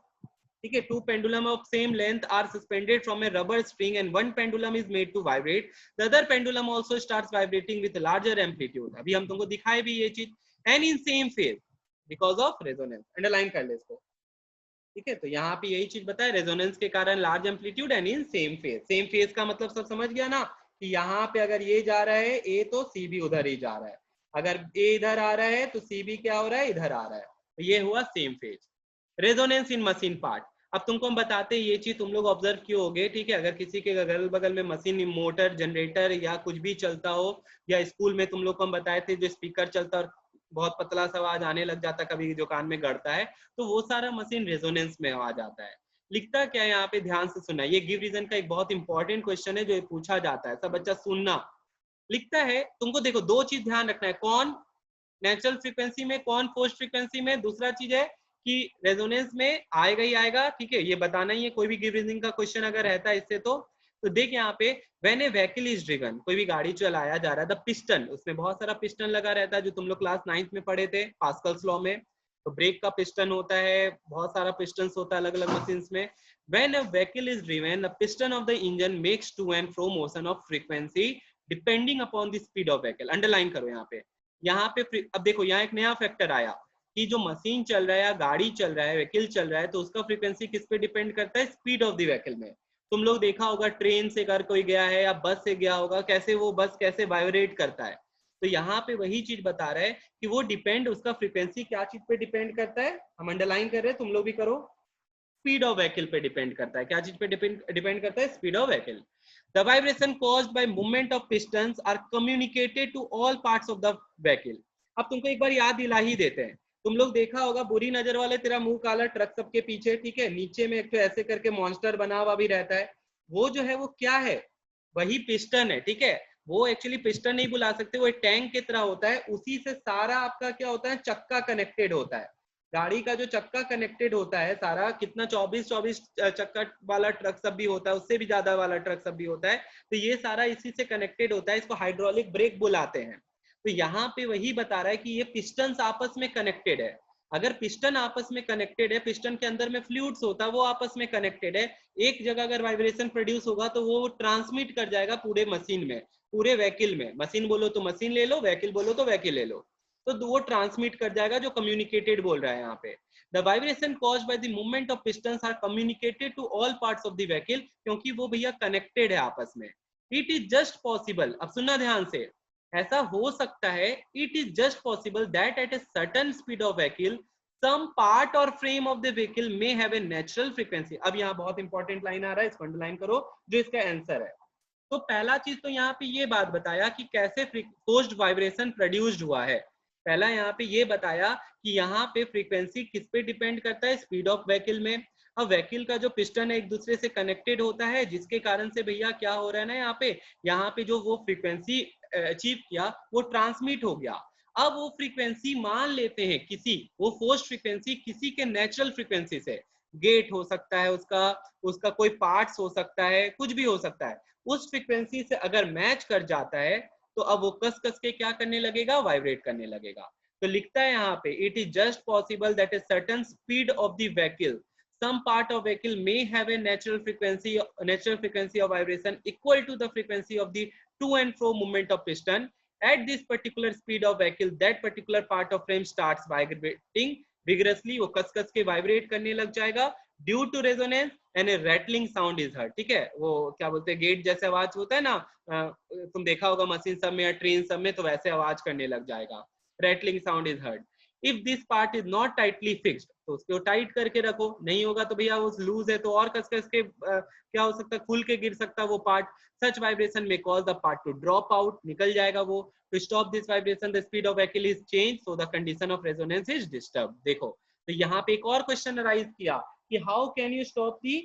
ठीक है, two pendulum of same length are suspended from a rubber string and one pendulum is made to vibrate, the other pendulum also starts vibrating with larger amplitude। अभी हम तुमको दिखाए भी ये चीज, and in same phase because of resonance, underline कर ले इसको, ठीक है। तो यहाँ पे यही चीज बताया, रेजोनेंस के कारण large amplitude and in same phase. Same phase का मतलब सब समझ गया ना, कि यहाँ पे अगर ये जा रहा है ए तो सी भी उधर ही जा रहा है, अगर ए इधर आ रहा है तो सी भी क्या हो रहा है, इधर आ रहा है। तो ये हुआ same phase. Resonance in machine part. अब तुमको हम बताते हैं, ये चीज तुम लोग ऑब्जर्व किए होगे, ठीक है, अगर किसी के अगल बगल में मशीन, मोटर, जनरेटर या कुछ भी चलता हो, या स्कूल में तुम लोग को हम बताए थे जो स्पीकर चलता और बहुत पतला सा आवाज आने लग जाता, कभी जो कान में गड़ता है, तो वो सारा मशीन रेजोनेंस में आवाज आता है। लिखता क्या है यहाँ पे, ध्यान से सुनना, ये गिव रीजन का एक बहुत इंपॉर्टेंट क्वेश्चन है जो पूछा जाता है, सब बच्चा सुनना। लिखता है, तुमको देखो दो चीज ध्यान रखना है, कौन नेचुरल फ्रीक्वेंसी में, कौन फोर्स्ड फ्रीक्वेंसी में, दूसरा चीज है कि रेजोनेंस में आएगा ही आएगा, ठीक है, ये बताना ही है, कोई भी गिव रीजन का क्वेश्चन अगर रहता है इससे तो देख यहाँ पे, when A vehicle is driven, कोई भी गाड़ी चलाया जा रहा है, द पिस्टन, उसमें बहुत सारा पिस्टन लगा रहता है जो तुम लोग क्लास 9th में पढ़े थे पास्कल्स लॉ में। तो ब्रेक का पिस्टन होता है, बहुत सारा पिस्टन होता है अलग अलग मशीन्स में। When a vehicle is driven, the piston of the engine makes to and fro motion of frequency depending upon the speed of vehicle. Underline करो यहाँ पे अब देखो यहाँ एक नया फैक्टर आया कि जो मशीन चल रहा है या गाड़ी चल रहा है, व्हीकल चल रहा है, तो उसका फ्रीक्वेंसी किस पे डिपेंड करता है, स्पीड ऑफ द व्हीकल में। तुम लोग देखा होगा ट्रेन से अगर कोई गया है या बस से गया होगा, कैसे वो बस कैसे वाइब्रेट करता है। तो यहाँ पे वही चीज बता रहा है कि वो डिपेंड, उसका फ्रीक्वेंसी क्या चीज पे डिपेंड करता है, हम अंडरलाइन कर रहे हैं, तुम लोग भी करो, स्पीड ऑफ व्हीकल पे डिपेंड करता है। क्या चीज पे डिपेंड करता है, speed of vehicle. The vibration caused by movement of pistons are communicated to all parts of the vehicle। अब तुमको एक बार याद दिला ही देते हैं, तुम लोग देखा होगा, बुरी नजर वाले तेरा मुंह काला, ट्रक सबके पीछे, ठीक है, नीचे में एक तो ऐसे करके मॉन्स्टर बना हुआ भी रहता है, वो जो है वो क्या है, वही पिस्टन है, ठीक है। वो एक्चुअली पिस्टन नहीं बुला सकते, वो एक टैंक की तरह होता है, उसी से सारा आपका क्या होता है, चक्का कनेक्टेड होता है। गाड़ी का जो चक्का कनेक्टेड होता है सारा, कितना 24 चक्का वाला ट्रक सब भी होता है, उससे भी ज्यादा वाला ट्रक सब भी होता है, तो ये सारा इसी से कनेक्टेड होता है, इसको हाइड्रोलिक ब्रेक बुलाते हैं। तो यहाँ पे वही बता रहा है कि ये पिस्टन्स आपस में कनेक्टेड है। अगर पिस्टन आपस में कनेक्टेड है, पिस्टन के अंदर में फ्लूइड्स होता है, वो आपस में कनेक्टेड है, एक जगह अगर वाइब्रेशन प्रोड्यूस होगा तो वो ट्रांसमिट कर जाएगा पूरे मशीन में, पूरे व्हीकल में। मशीन बोलो तो मशीन ले लो, व्हीकल बोलो तो व्हीकल ले लो, तो वो ट्रांसमिट कर जाएगा, जो कम्युनिकेटेड बोल रहा है यहाँ पे। The vibration caused by the movement of pistons are communicated to all parts of the vehicle, क्योंकि वो भैया कनेक्टेड है आपस में। इट इज जस्ट पॉसिबल, अब सुनना ध्यान से, ऐसा हो सकता है, it is just possible that at a certain speed of vehicle some part or frame of the vehicle may have a natural frequency। अब यहाँ बहुत इंपॉर्टेंट लाइन आ रहा है, इसको अंडरलाइन करो, जो इसका आंसर है। तो पहला चीज तो यहाँ पे ये बात बताया कि कैसे फोर्स्ड वाइब्रेशन प्रोड्यूस्ड हुआ है। पहला यहाँ पे ये बताया कि यहाँ पे फ्रीक्वेंसी किस पे डिपेंड करता है, स्पीड ऑफ व्हीकल में। अब व्हीकल का जो पिस्टन है एक दूसरे से कनेक्टेड होता है, जिसके कारण से भैया क्या हो रहा है ना, यहाँ पे जो वो फ्रीक्वेंसी अचीव किया वो ट्रांसमिट हो गया। अब वो फ्रीक्वेंसी मान लेते हैं किसी, वो फोर्स्ड फ्रीक्वेंसी किसी के नेचुरल फ्रीक्वेंसी से, गेट हो सकता है उसका कोई पार्ट्स हो सकता है, कुछ भी हो सकता है, उस फ्रीक्वेंसी से अगर मैच कर जाता है तो अब वो कस कस के क्या करने लगेगा, वाइब्रेट करने लगेगा। तो लिखता है यहाँ पे, it is just possible that a certain speed of the vehicle, some part of vehicle may have a natural frequency of vibration equal to the frequency of the to and fro movement of piston। At this particular speed of vehicle, that particular part of frame starts vibrating vigorously, वो कस कस के वाइब्रेट करने लग जाएगा, due to resonance and a rattling sound is heard। ठीक है, वो क्या बोलते हैं, गेट जैसे आवाज होता है ना, तुम देखा होगा मशीन सब में या ट्रेन सब में, तो वैसे आवाज करने लग जाएगा, rattling sound is heard। If this part is not tightly fixed, तो उसको टाइट करके रखो, नहीं होगा तो भैया वो लूज है तो और कस कस के क्या हो सकता है, खुल के गिर सकता है वो part. Such vibration may cause the part to drop out, निकल जाएगा वो। To stop this vibration, the speed of vehicle is changed, so the condition of resonance is disturbed। देखो तो यहाँ पे एक और क्वेश्चन अराइज किया कि how can you stop the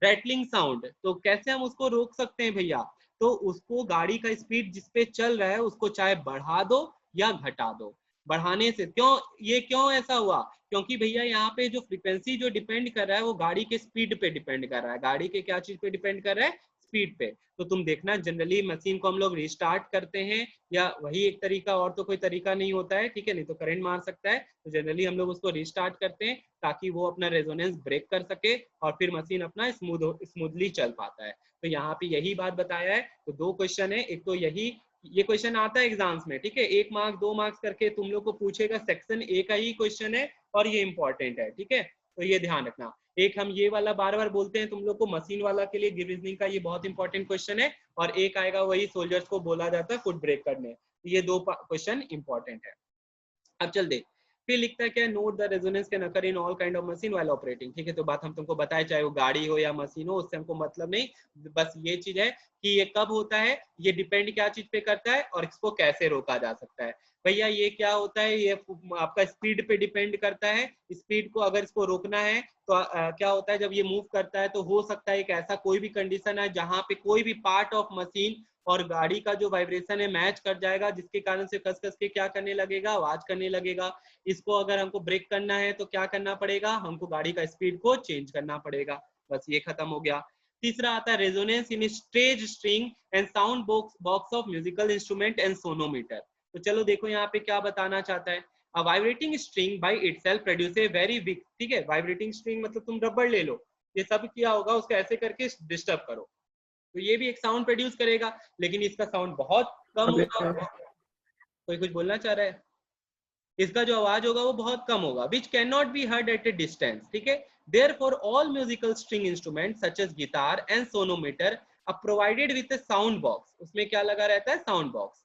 rattling sound, तो कैसे हम उसको रोक सकते हैं भैया। तो उसको गाड़ी का स्पीड जिस पे चल रहा है उसको चाहे बढ़ा दो या घटा दो। बढ़ाने से क्यों ऐसा हुआ, क्योंकि भैया यहाँ पे जो फ्रीक्वेंसी जो डिपेंड कर रहा है वो गाड़ी के स्पीड पे डिपेंड कर रहा है। गाड़ी के क्या चीज पे डिपेंड कर रहा है, स्पीड पे। तो तुम देखना जनरली मशीन को हम लोग रिस्टार्ट करते हैं, या वही एक तरीका, और तो कोई तरीका नहीं होता है, ठीक है, नहीं तो करंट मार सकता है। तो जनरली हम लोग उसको रिस्टार्ट करते हैं ताकि वो अपना रेजोनेंस ब्रेक कर सके और फिर मशीन अपना स्मूथली चल पाता है। तो यहाँ पे यही बात बताया है। तो दो क्वेश्चन है, एक तो यही, ये क्वेश्चन आता है एग्जाम्स में, ठीक है, 1 मार्क्स 2 मार्क्स करके तुम लोग को पूछेगा, सेक्शन ए का ही क्वेश्चन है और ये इंपॉर्टेंट है, ठीक है। तो ये ध्यान रखना। एक हम ये वाला बार बार बोलते हैं तुम लोग को, मशीन वाला के लिए गिव रीजनिंग का ये बहुत इंपॉर्टेंट क्वेश्चन है, और एक आएगा वही सोल्जर्स को बोला जाता है फुट ब्रेक करने। ये दो क्वेश्चन इंपॉर्टेंट है। अब चल दे, फिर लिखता है क्या, note the resonance can occur in all kind of machine while operating, ठीक है। तो बात हम तुमको बताए, चाहे वो गाड़ी हो या मशीन हो, उससे हमको मतलब नहीं, बस ये चीज है कि ये कब होता है, ये डिपेंड क्या चीज पे करता है और इसको कैसे रोका जा सकता है। भैया ये क्या होता है, ये आपका स्पीड पे डिपेंड करता है। स्पीड को अगर इसको रोकना है तो क्या होता है, जब ये मूव करता है तो हो सकता है एक ऐसा कोई भी कंडीशन है जहां पे कोई भी पार्ट ऑफ मशीन और गाड़ी का जो वाइब्रेशन है मैच कर जाएगा, जिसके कारण से कस कस के क्या करने लगेगा, आवाज करने लगेगा। इसको अगर हमको ब्रेक करना है तो क्या करना पड़ेगा, हमको गाड़ी का स्पीड को चेंज करना पड़ेगा। बस ये खत्म हो गया। तीसरा आता है resonance in stage string and sound box of musical instrument and sonometer. तो चलो देखो यहाँ पे क्या बताना चाहता है। A vibrating string by itself produce a very weak, ठीक है, वाइब्रेटिंग स्ट्रिंग मतलब तुम रबड़ ले लो, ये सब किया होगा, उसको ऐसे करके डिस्टर्ब करो तो ये भी एक साउंड प्रोड्यूस करेगा, लेकिन इसका साउंड बहुत कम होगा। कोई कुछ बोलना चाह रहा है, इसका जो आवाज होगा वो बहुत कम होगा, which cannot be heard at a distance, ठीक है। Therefore all musical string instruments such as guitar and sonometer are provided with a sound box, उसमें क्या लगा रहता है, sound box.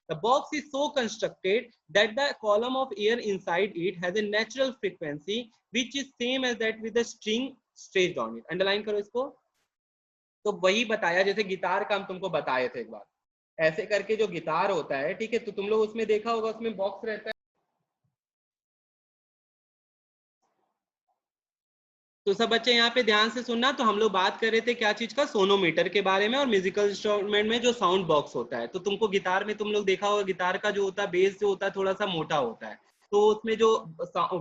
The box is so constructed that the column of air inside it has a natural frequency which is same as that with the string staged on it. Underline करो इसको। तो वही बताया जैसे गिटार का हम तुमको बताए थे एक बार, ऐसे करके जो गिटार होता है, ठीक है, तो तुम लोग उसमें देखा होगा, उसमें बॉक्स रहता है। तो सब बच्चे यहाँ पे ध्यान से सुनना। तो हम लोग बात कर रहे थे क्या चीज का, सोनोमीटर के बारे में, और म्यूजिकल इंस्ट्रूमेंट में जो साउंड बॉक्स होता है। तो तुमको गिटार में तुम लोग देखा होगा, गिटार का जो होता है बेस जो होता है थोड़ा सा मोटा होता है, तो उसमें जो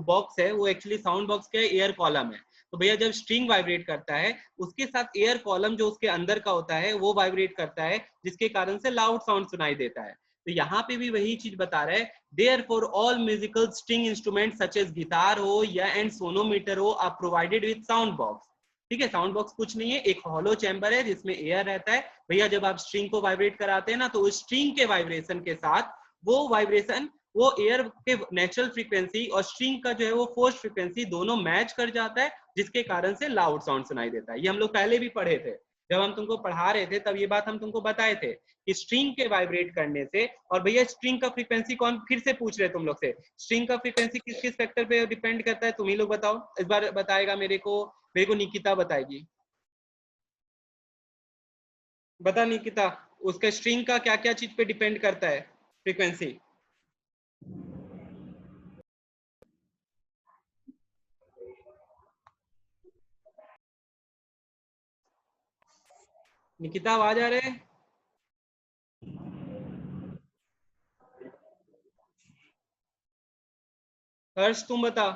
बॉक्स है वो एक्चुअली साउंड बॉक्स का एयर कॉलम है। तो भैया जब स्ट्रिंग वाइब्रेट करता है उसके साथ एयर कॉलम जो उसके अंदर का होता है वो वाइब्रेट करता है, जिसके कारण से लाउड साउंड सुनाई देता है। तो यहाँ पे भी वही चीज बता रहा है, therefore all musical string instruments such as guitar हो या एंड सोनोमीटर हो are provided with sound box, ठीक है। साउंड बॉक्स कुछ नहीं है, एक हॉलो चैम्बर है जिसमें एयर रहता है। भैया जब आप स्ट्रिंग को वाइब्रेट कराते हैं ना, तो उस स्ट्रिंग के वाइब्रेशन के साथ वो वाइब्रेशन, वो एयर के नेचुरल फ्रीक्वेंसी और स्ट्रिंग का जो है वो फोर्स फ्रीक्वेंसी दोनों मैच कर जाता है, जिसके कारण से लाउड साउंड सुनाई देता है। ये हम लोग पहले भी पढ़े थे, जब हम तुमको पढ़ा रहे थे तब ये बात हम तुमको बताए थे कि स्ट्रिंग के वाइब्रेट करने से, और भैया स्ट्रिंग का फ्रीक्वेंसी कौन, फिर से पूछ रहे तुम लोग से, स्ट्रिंग का फ्रीक्वेंसी किस किस फैक्टर पे डिपेंड करता है, तुम ही लोग बताओ। इस बार बताएगा मेरे को निकिता बताएगी। बता निकिता, उसका स्ट्रिंग का क्या क्या चीज पे डिपेंड करता है फ्रीक्वेंसी। निकिता आवाज आ रहे है? हर्ष तुम बता।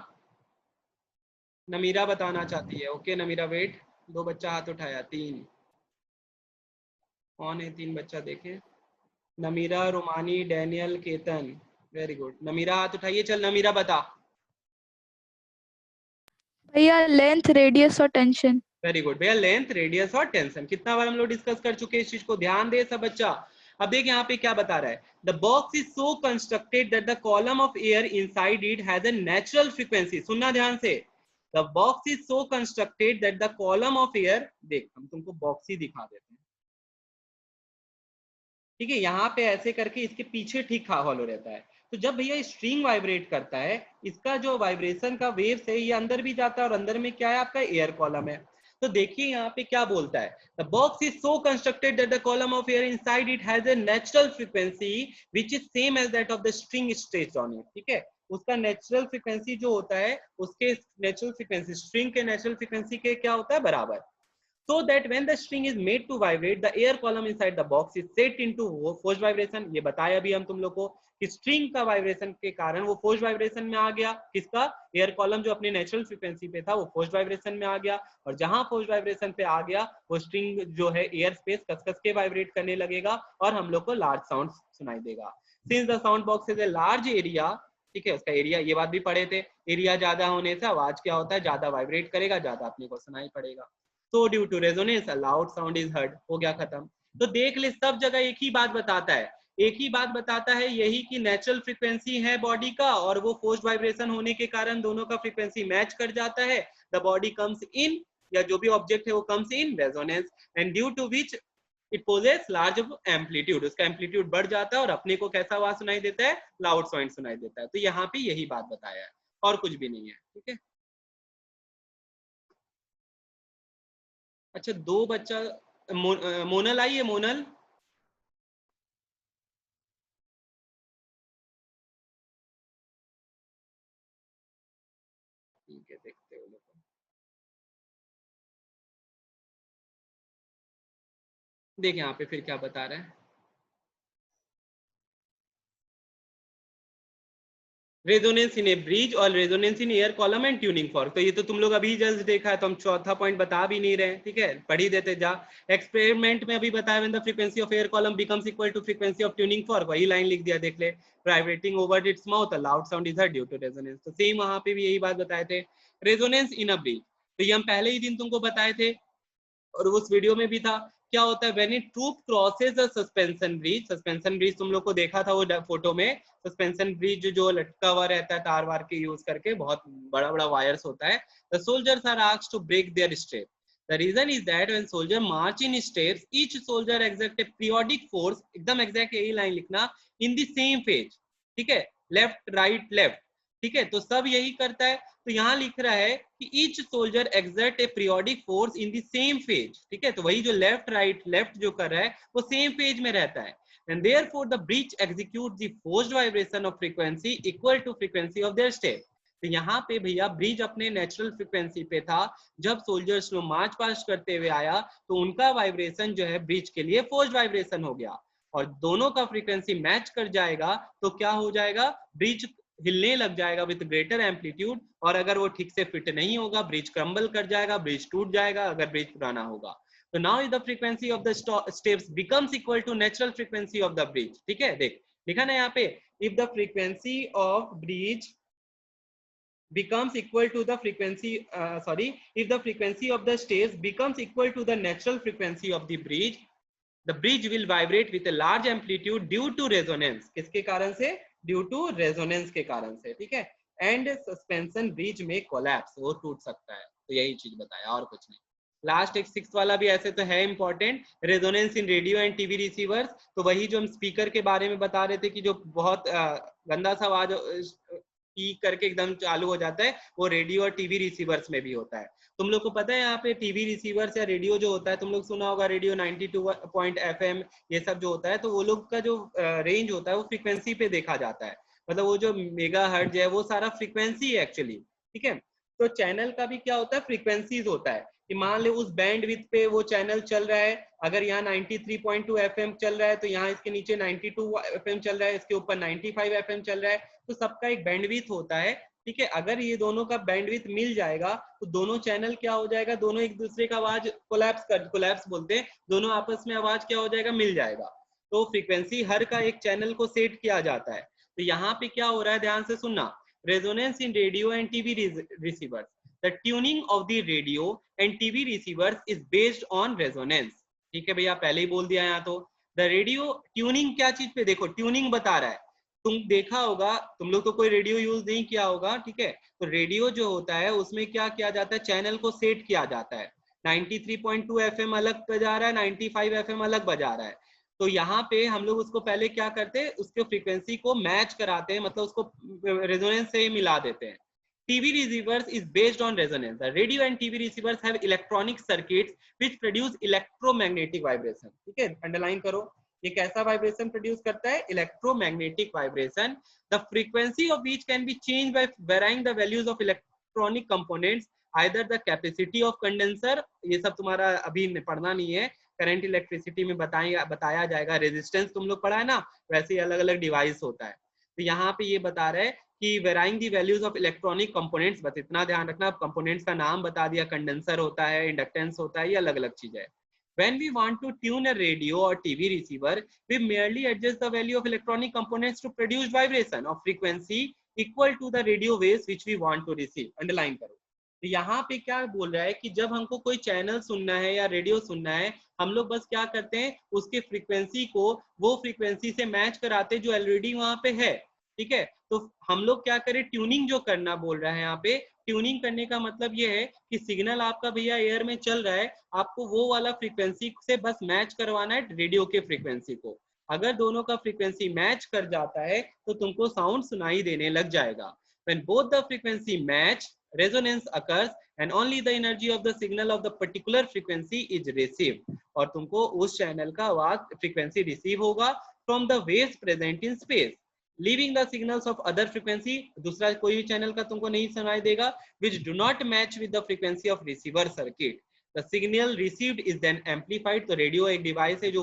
नमीरा बताना चाहती है, ओके नमीरा वेट, 2 बच्चा हाथ उठाया, 3 कौन है, 3 बच्चा देखे, Namira, Romani, Daniel, Ketan, very good. Namira हाथ उठाइए, चल नमीरा बता। भैया लेंथ, रेडियस और टेंशन। वेरी गुड भैया, लेंथ, रेडियस और टेंशन। कितना बार हम लोग डिस्कस कर चुके हैं इस चीज को, ध्यान दे सब बच्चा। अब देख यहाँ पे क्या बता रहा है, the box is so constructed that the column of air inside it has a natural frequency. सुनना ध्यान से, the box is so constructed that the column of air, देख हम तुमको बॉक्स ही दिखा देते हैं, ठीक है, यहाँ पे ऐसे करके इसके पीछे ठीक हॉलो रहता है। तो जब भैया स्ट्रिंग वाइब्रेट करता है, इसका जो वाइब्रेशन का वेव्स है ये अंदर भी जाता है, और अंदर में क्या है, आपका एयर कॉलम है। तो देखिए यहाँ पे क्या बोलता है, the box is so constructed that the column of air inside it has a natural frequency which is same as that of the string stretched on it, ठीक है। उसका नेचुरल फ्रीक्वेंसी जो होता है उसके नेचुरल फ्रीक्वेंसी स्ट्रिंग के नेचुरल फ्रीक्वेंसी के क्या होता है बराबर, so that when the string is made to vibrate the air column inside the box is set into forced vibration। ये बताया अभी हम तुम लोग को कि स्ट्रिंग का वाइब्रेशन के कारण वो फोर्स्ड वाइब्रेशन में आ गया, किसका, एयर कॉलम जो अपने नेचुरल फ्रीक्वेंसी पे था वो फोर्स्ड वाइब्रेशन में आ गया, और जहां फोर्स्ड वाइब्रेशन पे आ गया वो स्ट्रिंग जो है एयर स्पेस कस के वाइब्रेट करने लगेगा और हम लोग को लार्ज साउंड सुनाई देगा। Since the sound box is a large area, ठीक है, उसका एरिया ये बात भी पढ़े थे, एरिया ज्यादा होने से आवाज क्या होता है, ज्यादा वाइब्रेट करेगा, ज्यादा अपने को सुनाई पड़ेगा। So due to resonance, a loud sound is heard। हो गया खत्म। तो देख ले सब जगह एक ही बात बताता है, एक ही बात बताता है, यही कि नेचुरल फ्रीक्वेंसी है बॉडी का और वो फोर्स्ड वाइब्रेशन होने के कारण दोनों का फ्रीक्वेंसी मैच कर जाता है। द बॉडी कम्स इन, या जो भी ऑब्जेक्ट है वो comes in resonance, and due to which it possesses large amplitude, उसका एम्पलीट्यूड बढ़ जाता है और अपने को कैसा आवाज सुनाई देता है, लाउड साउंड सुनाई देता है। तो यहाँ पे यही बात बताया है और कुछ भी नहीं है, ठीक है। अच्छा, दो बच्चा मोनल आई है, मोनल ठीक है, देखते हो लोग, देख यहाँ पे फिर क्या बता रहा है, रेजोनेंस इन ए ब्रिज और resonance in air column and tuning fork. तो ये तो तुम लोग अभी जस्ट देखा है, तो हम चौथा पॉइंट बता भी नहीं रहे, ठीक है, पढ़ ही देते जा। एक्सपेरिमेंट में अभी बताया when the frequency of air column becomes equal to frequency of tuning fork, वही लाइन लिख दिया, देख ले, vibrating over its mouth a loud sound is heard due to resonance. तो सेम वहां पे भी यही बात बताए थे, रेजोनेंस इन अ ब्रिज। तो ये हम पहले ही दिन तुमको बताए थे और उस वीडियो में भी था, क्या होता है when a troop crosses a suspension bridge. Suspension bridge तुम लोग को देखा था वो फोटो में, सस्पेंशन ब्रिज जो लटका हुआ रहता है तार वार के यूज करके, बहुत बड़ा बड़ा वायर्स होता है। The soldiers are asked to break their step. The reason is that when soldier march in steps each soldier exert a periodic force, एकदम एग्जैक्ट यही लाइन लिखना, इन द सेम फेज, ठीक है, लेफ्ट राइट लेफ्ट, ठीक है, तो सब यही करता है। तो यहाँ लिख रहा है कि each soldier exert a periodic force in the same phase, ठीक है, तो वही जो लेफ्ट राइट लेफ्ट जो कर रहा है वो सेम फेज में रहता है, and therefore the breach executes the forced vibration of frequency equal to frequency of their step। तो यहाँ पे भैया ब्रिज अपने नेचुरल फ्रीक्वेंसी पे था, जब सोल्जर्स लोग मार्च पास्ट करते हुए आया तो उनका वाइब्रेशन जो है ब्रिज के लिए फोर्स्ड वाइब्रेशन हो गया, और दोनों का फ्रीक्वेंसी मैच कर जाएगा तो क्या हो जाएगा, ब्रिज हिलने लग जाएगा विद ग्रेटर एम्पलीट्यूड, और अगर वो ठीक से फिट नहीं होगा ब्रिज क्रम्बल कर जाएगा, ब्रिज टूट जाएगा अगर ब्रिज पुराना होगा। तो now if the frequency of the steps becomes equal to natural frequency of the bridge, ठीक है, देख लिखा ना यहाँ पे, if the frequency of bridge becomes equal to the frequency if the frequency of the steps becomes equal to the natural frequency of the bridge will vibrate with a large amplitude due to resonance। किसके कारण से, ड्यू टू रेजोनेंस के कारण से, ठीक है, एंड सस्पेंशन ब्रिज में कोलैप्स, वो टूट सकता है। तो यही चीज बताया और कुछ नहीं। लास्ट एक 6 वाला भी ऐसे तो है important, resonance in radio and TV receivers. तो वही जो हम स्पीकर के बारे में बता रहे थे कि जो बहुत गंदा सा आवाज पीक करके एकदम चालू हो जाता है, वो रेडियो और टीवी रिसीवर्स में भी होता है। तुम लोग को पता है यहाँ पे टीवी रिसीवर्स या रेडियो जो होता है, तुम लोग सुना होगा रेडियो 92.FM, ये सब जो होता है, तो वो लोग का जो रेंज होता है वो फ्रीक्वेंसी पे देखा जाता है, मतलब वो जो मेगा हर्ट्ज है वो सारा फ्रीक्वेंसी है एक्चुअली, ठीक है। तो चैनल का भी क्या होता है, फ्रीक्वेंसीज होता है, कि मान ले उस बैंड विड्थ पे वो चैनल चल रहा है, अगर यहाँ 93.2 FM चल रहा है तो यहाँ इसके नीचे 92 FM चल रहा है, इसके ऊपर 95 FM चल रहा है, तो सबका एक बैंडविड्थ होता है, ठीक है। अगर ये दोनों का बैंडविड्थ मिल जाएगा तो दोनों चैनल क्या हो जाएगा, दोनों एक दूसरे का आवाज कोलैप्स बोलते हैं, दोनों आपस में आवाज क्या हो जाएगा, मिल जाएगा। तो फ्रीक्वेंसी हर का एक चैनल को सेट किया जाता है। तो यहाँ पे क्या हो रहा है, ध्यान से सुनना, resonance in radio and TV receivers, the tuning of the radio and TV receivers is based on resonance, ठीक है भैया, पहले ही बोल दिया यहाँ। तो द रेडियो ट्यूनिंग क्या चीज पे, देखो ट्यूनिंग बता रहा है, तुम देखा होगा, तुम लोग तो कोई रेडियो यूज नहीं किया होगा, ठीक है, तो रेडियो जो होता है उसमें क्या किया जाता है, चैनल को सेट किया जाता है, 93.2 FM अलग बजा रहा है, 95 FM अलग बजा रहा है, तो यहाँ पे हम लोग उसको पहले क्या करते हैं, उसके फ्रीक्वेंसी को मैच कराते हैं, मतलब उसको रेजोनेंस से मिला देते हैं। TV receivers is based on resonance. The radio and TV receivers have electronic circuits which produce electromagnetic vibration, ठीक है, अंडरलाइन करो, ये कैसा वाइब्रेशन प्रोड्यूस करता है? Electromagnetic vibration. The frequency of which can be change bye varying the values of electronic components, either the capacity of condenser, ये सब तुम्हारा अभी पढ़ना नहीं है, करंट इलेक्ट्रिसिटी में बताया जाएगा। रेजिस्टेंस तुम लोग पढ़ा है ना, वैसे ही अलग अलग डिवाइस होता है। तो यहाँ पे ये बता रहा है कि varying the values of electronic components, बस इतना ध्यान रखना, कंपोनेंट्स का नाम बता दिया, कंडेंसर होता है, इंडक्टेंस होता है, ये अलग अलग चीज है। When we want to tune a radio or TV receiver, we merely adjust the value of electronic components to produce vibration of frequency equal to the radio waves which we want to receive. Underline करो। तो यहाँ पे क्या बोल रहा है कि जब हमको कोई चैनल सुनना है या रेडियो सुनना है, हम लोग बस क्या करते हैं, उसके फ्रीक्वेंसी को वो फ्रीक्वेंसी से मैच कराते जो ऑलरेडी वहां पे है। ठीक है, तो हम लोग क्या करें, ट्यूनिंग जो करना बोल रहा है यहाँ पे। ट्यूनिंग करने का मतलब ये है कि सिग्नल आपका भैया एयर में चल रहा है, आपको वो वाला फ्रीक्वेंसी से बस मैच करवाना है रेडियो के फ्रीक्वेंसी को। अगर दोनों का फ्रीक्वेंसी मैच कर जाता है तो तुमको साउंड सुनाई देने लग जाएगा। When both the frequency match, resonance occurs and only the energy of the signal of the particular frequency is received. और तुमको उस चैनल का आवाज फ्रीक्वेंसी रिसीव होगा from the waves present in space, leaving the signals of other frequency, दूसरा कोई भी चैनल का तुमको नहीं सुनाई देगा, which do not match with the frequency of receiver circuit. The signal received is then amplified. तो रेडियो एक डिवाइस है जो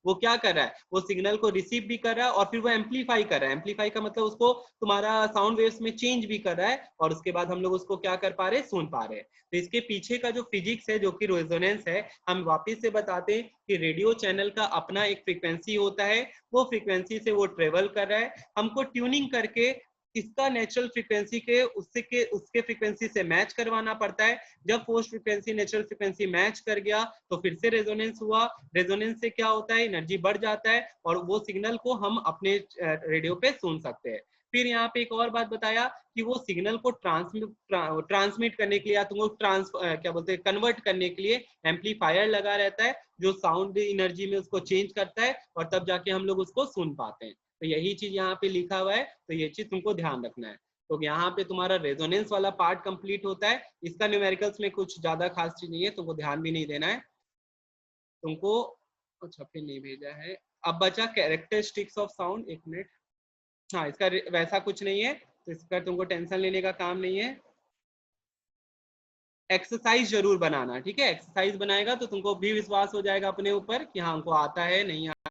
वो क्या कर रहा है, वो सिग्नल को रिसीव भी कर रहा है और फिर वो एम्पलीफाई कर रहा है। एम्पलीफाई का मतलब उसको तुम्हारा साउंड वेव्स में चेंज भी कर रहा है, और उसके बाद हम लोग उसको क्या कर पा रहे हैं, सुन पा रहे हैं। तो इसके पीछे का जो फिजिक्स है, जो कि रेजोनेंस है, हम वापस से बताते हैं कि रेडियो चैनल का अपना एक फ्रीक्वेंसी होता है, वो फ्रीक्वेंसी से वो ट्रेवल कर रहा है, हमको ट्यूनिंग करके इसका नेचुरल फ्रीक्वेंसी के उसके फ्रीक्वेंसी से मैच करवाना पड़ता है। जब force frequency natural frequency match कर गया तो फिर से रेजोनेंस हुआ, रेजोनेंस से क्या होता है, एनर्जी बढ़ जाता है और वो सिग्नल को हम अपने रेडियो पे सुन सकते हैं। फिर यहाँ पे एक और बात बताया कि वो सिग्नल को ट्रांसमिट करने के लिए या तुमको क्या बोलते हैं, कन्वर्ट करने के लिए एम्पलीफायर लगा रहता है जो साउंड एनर्जी में उसको चेंज करता है और तब जाके हम लोग उसको सुन पाते हैं। तो यही चीज यहाँ पे लिखा हुआ है, तो ये चीज तुमको ध्यान रखना है। तो यहाँ पे तुम्हारा रेजोनेंस वाला पार्ट कंप्लीट होता है। इसका न्यूमेरिकल्स में कुछ ज्यादा खास चीज नहीं है, तुमको ध्यान भी नहीं देना है तुमको। अच्छा फिर नहीं भेजा है। अब बचा कैरेक्टरिस्टिक्स ऑफ साउंड, एक मिनट। हाँ, इसका वैसा कुछ नहीं है, तो इसका तुमको टेंशन लेने का काम नहीं है। एक्सरसाइज जरूर बनाना, ठीक है। एक्सरसाइज बनाएगा तो तुमको भी विश्वास हो जाएगा अपने ऊपर कि हाँ हमको आता है, नहीं आता।